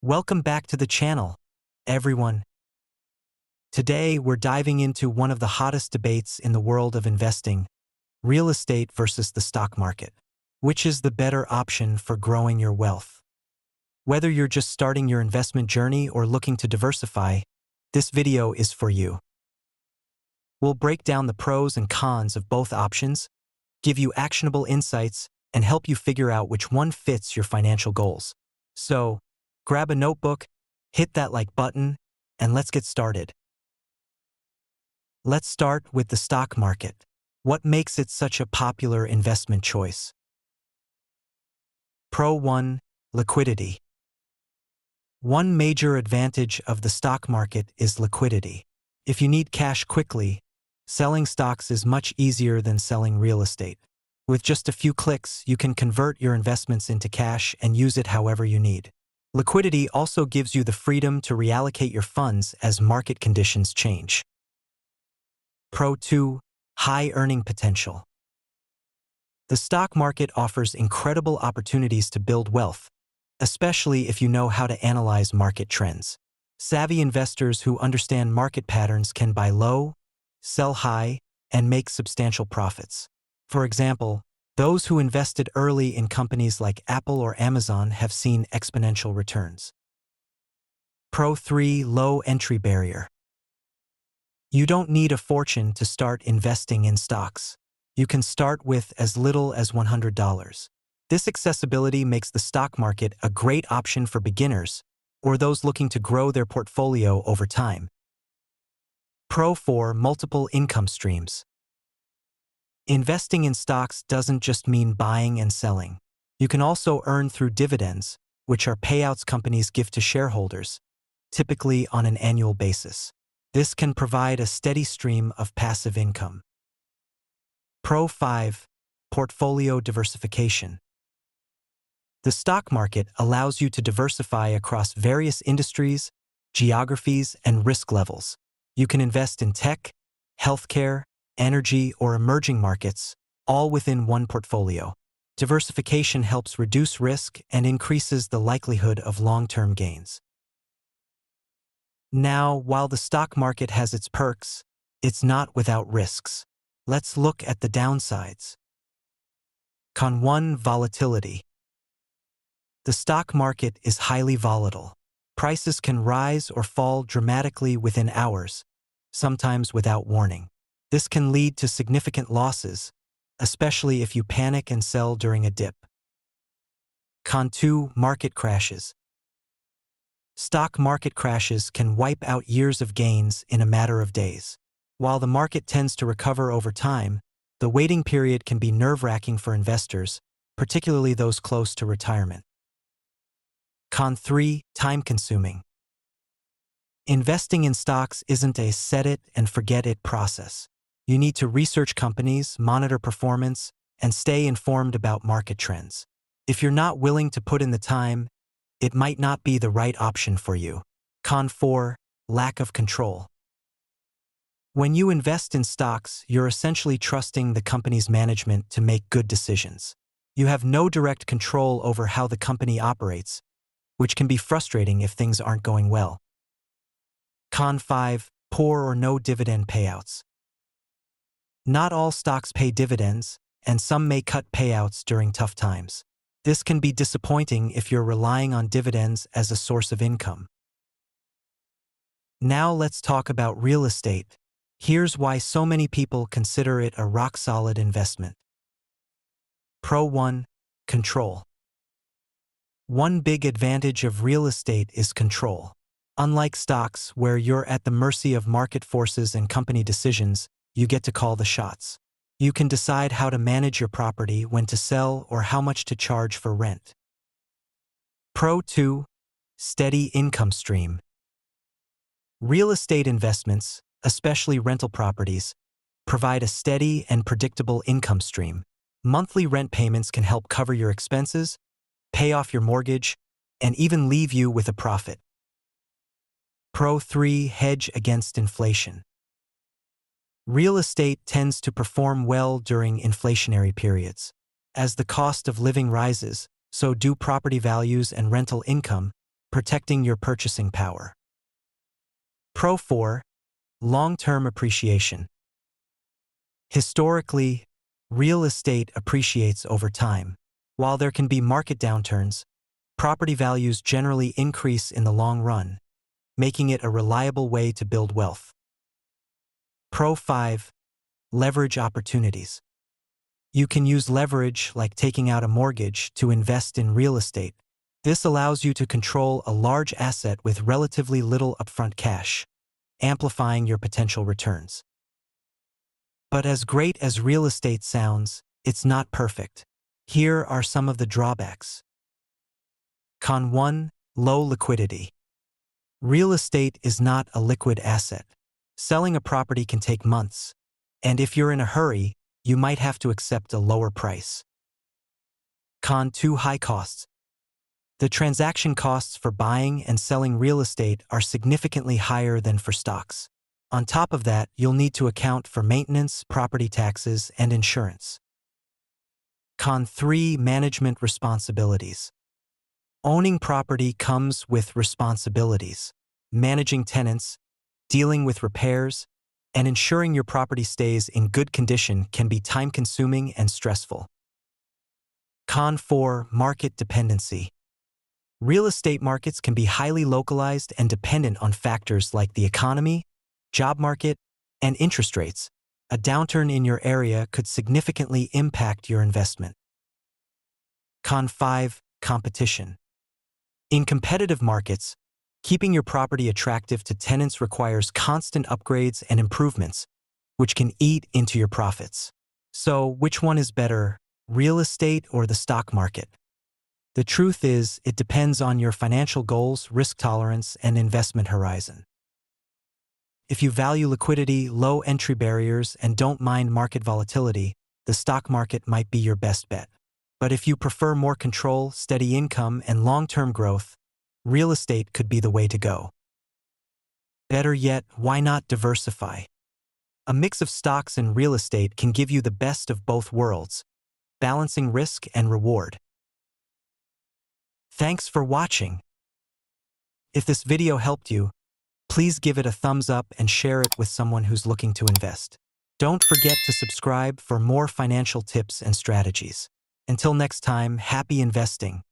Welcome back to the channel, everyone. Today, we're diving into one of the hottest debates in the world of investing: real estate versus the stock market. Which is the better option for growing your wealth? Whether you're just starting your investment journey or looking to diversify, this video is for you. We'll break down the pros and cons of both options, give you actionable insights, and help you figure out which one fits your financial goals. So, grab a notebook, hit that like button, and let's get started. Let's start with the stock market. What makes it such a popular investment choice? Pro 1. Liquidity. One major advantage of the stock market is liquidity. If you need cash quickly, selling stocks is much easier than selling real estate. With just a few clicks, you can convert your investments into cash and use it however you need. Liquidity also gives you the freedom to reallocate your funds as market conditions change. Pro 2. High earning potential. The stock market offers incredible opportunities to build wealth, especially if you know how to analyze market trends. Savvy investors who understand market patterns can buy low, sell high, and make substantial profits. For example, those who invested early in companies like Apple or Amazon have seen exponential returns. Pro 3. Low entry barrier. You don't need a fortune to start investing in stocks. You can start with as little as $100. This accessibility makes the stock market a great option for beginners or those looking to grow their portfolio over time. Pro 4. Multiple income streams. Investing in stocks doesn't just mean buying and selling. You can also earn through dividends, which are payouts companies give to shareholders, typically on an annual basis. This can provide a steady stream of passive income. Pro 5. Portfolio diversification. The stock market allows you to diversify across various industries, geographies, and risk levels. You can invest in tech, healthcare, energy, or emerging markets, all within one portfolio. Diversification helps reduce risk and increases the likelihood of long-term gains. Now, while the stock market has its perks, it's not without risks. Let's look at the downsides. Con 1. Volatility. The stock market is highly volatile. Prices can rise or fall dramatically within hours, sometimes without warning. This can lead to significant losses, especially if you panic and sell during a dip. Con 2. Market crashes. Stock market crashes can wipe out years of gains in a matter of days. While the market tends to recover over time, the waiting period can be nerve-wracking for investors, particularly those close to retirement. Con 3. Time-consuming. Investing in stocks isn't a set-it-and-forget-it process. You need to research companies, monitor performance, and stay informed about market trends. If you're not willing to put in the time, it might not be the right option for you. Con 4. Lack of control. When you invest in stocks, you're essentially trusting the company's management to make good decisions. You have no direct control over how the company operates, which can be frustrating if things aren't going well. Con 5. Poor or no dividend payouts. Not all stocks pay dividends, and some may cut payouts during tough times. This can be disappointing if you're relying on dividends as a source of income. Now let's talk about real estate. Here's why so many people consider it a rock-solid investment. Pro 1. Control. One big advantage of real estate is control. Unlike stocks, where you're at the mercy of market forces and company decisions, you get to call the shots. You can decide how to manage your property, when to sell, or how much to charge for rent. Pro 2. Steady income stream. Real estate investments, especially rental properties, provide a steady and predictable income stream. Monthly rent payments can help cover your expenses, pay off your mortgage, and even leave you with a profit. Pro 3. Hedge against inflation. Real estate tends to perform well during inflationary periods. As the cost of living rises, so do property values and rental income, protecting your purchasing power. Pro 4. Long-term appreciation. Historically, real estate appreciates over time. While there can be market downturns, property values generally increase in the long run, making it a reliable way to build wealth. Pro 5. Leverage opportunities. You can use leverage, like taking out a mortgage, to invest in real estate. This allows you to control a large asset with relatively little upfront cash, amplifying your potential returns. But as great as real estate sounds, it's not perfect. Here are some of the drawbacks. Con 1. Low liquidity. Real estate is not a liquid asset. Selling a property can take months, and if you're in a hurry, you might have to accept a lower price. Con 2. High costs. The transaction costs for buying and selling real estate are significantly higher than for stocks. On top of that, you'll need to account for maintenance, property taxes, and insurance. Con 3. Management responsibilities. Owning property comes with responsibilities. Managing tenants, dealing with repairs, and ensuring your property stays in good condition can be time-consuming and stressful. Con 4. Market dependency. Real estate markets can be highly localized and dependent on factors like the economy, job market, and interest rates. A downturn in your area could significantly impact your investment. Con 5. Competition. In competitive markets, keeping your property attractive to tenants requires constant upgrades and improvements, which can eat into your profits. So, which one is better, real estate or the stock market? The truth is, it depends on your financial goals, risk tolerance, and investment horizon. If you value liquidity, low entry barriers, and don't mind market volatility, the stock market might be your best bet. But if you prefer more control, steady income, and long-term growth, real estate could be the way to go. Better yet, why not diversify? A mix of stocks and real estate can give you the best of both worlds, balancing risk and reward. Thanks for watching. If this video helped you, please give it a thumbs up and share it with someone who's looking to invest. Don't forget to subscribe for more financial tips and strategies. Until next time, happy investing.